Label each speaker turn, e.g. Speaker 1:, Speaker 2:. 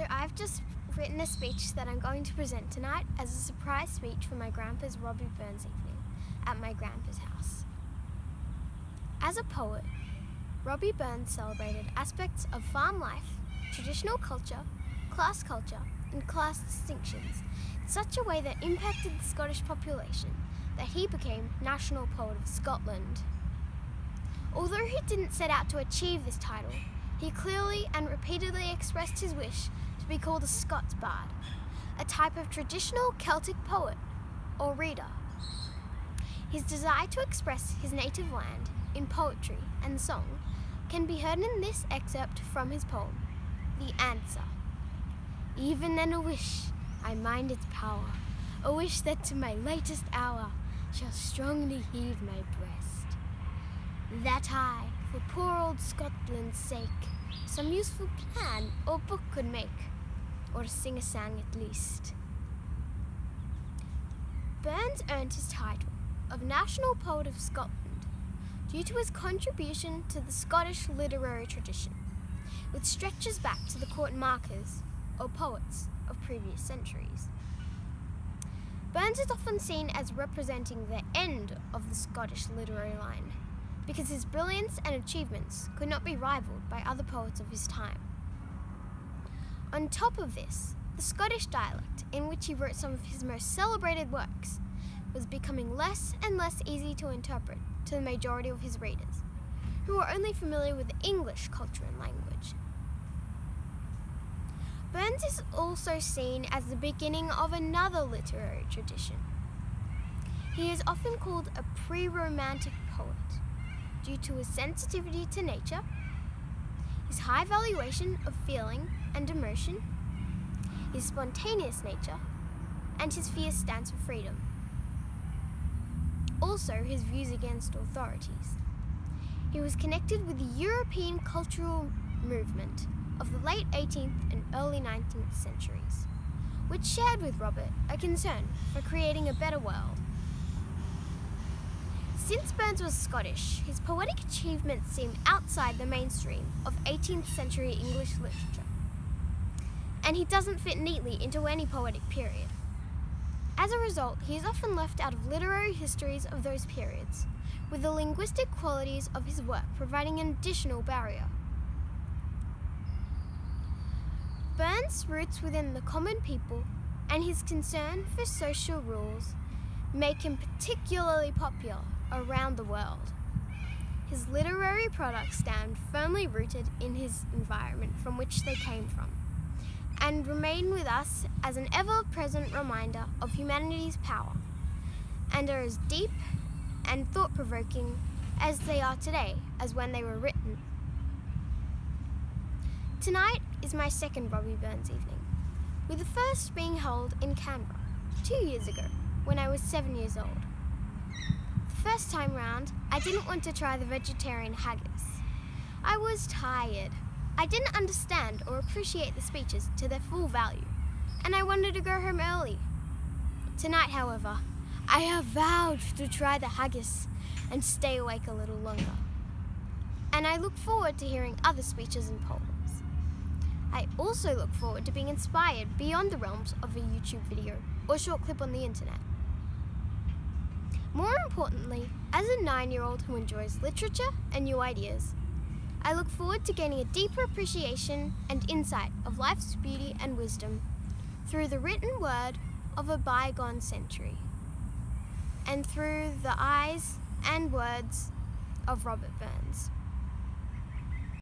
Speaker 1: So I've just written a speech that I'm going to present tonight as a surprise speech for my grandpa's Robbie Burns evening at my grandpa's house. As a poet, Robbie Burns celebrated aspects of farm life, traditional culture, and class distinctions in such a way that impacted the Scottish population that he became National Poet of Scotland. Although he didn't set out to achieve this title, he clearly and repeatedly expressed his wish to be called a Scots bard, a type of traditional Celtic poet or reader. His desire to express his native land in poetry and song can be heard in this excerpt from his poem, The Answer. Even then a wish, I mind its power, a wish that to my latest hour shall strongly heave my breast. That I, for poor old Scotland's sake, some useful plan or book could make, or sing a sang at least. Burns earned his title of National Poet of Scotland due to his contribution to the Scottish literary tradition, which stretches back to the court markers, or poets, of previous centuries. Burns is often seen as representing the end of the Scottish literary line, because his brilliance and achievements could not be rivaled by other poets of his time. On top of this, the Scottish dialect, in which he wrote some of his most celebrated works, was becoming less and less easy to interpret to the majority of his readers, who were only familiar with English culture and language. Burns is also seen as the beginning of another literary tradition. He is often called a pre-romantic poet due to his sensitivity to nature, his high valuation of feeling and emotion, his spontaneous nature, and his fierce stance for freedom. Also, his views against authorities. He was connected with the European cultural movement of the late 18th and early 19th centuries, which shared with Robert a concern for creating a better world. Since Burns was Scottish, his poetic achievements seem outside the mainstream of 18th century English literature, and he doesn't fit neatly into any poetic period. As a result, he is often left out of literary histories of those periods, with the linguistic qualities of his work providing an additional barrier. Burns' roots within the common people and his concern for social rules make him particularly popular around the world. His literary products stand firmly rooted in his environment from which they came from, and remain with us as an ever-present reminder of humanity's power, and are as deep and thought-provoking as they are today as when they were written. Tonight is my second Robbie Burns evening, with the first being held in Canberra 2 years ago when I was 7 years old. The first time round, I didn't want to try the vegetarian haggis. I was tired. I didn't understand or appreciate the speeches to their full value, and I wanted to go home early. Tonight, however, I have vowed to try the haggis and stay awake a little longer. And I look forward to hearing other speeches and poems. I also look forward to being inspired beyond the realms of a YouTube video or short clip on the internet. More importantly, as a 9-year-old who enjoys literature and new ideas, I look forward to gaining a deeper appreciation and insight of life's beauty and wisdom through the written word of a bygone century, and through the eyes and words of Robert Burns.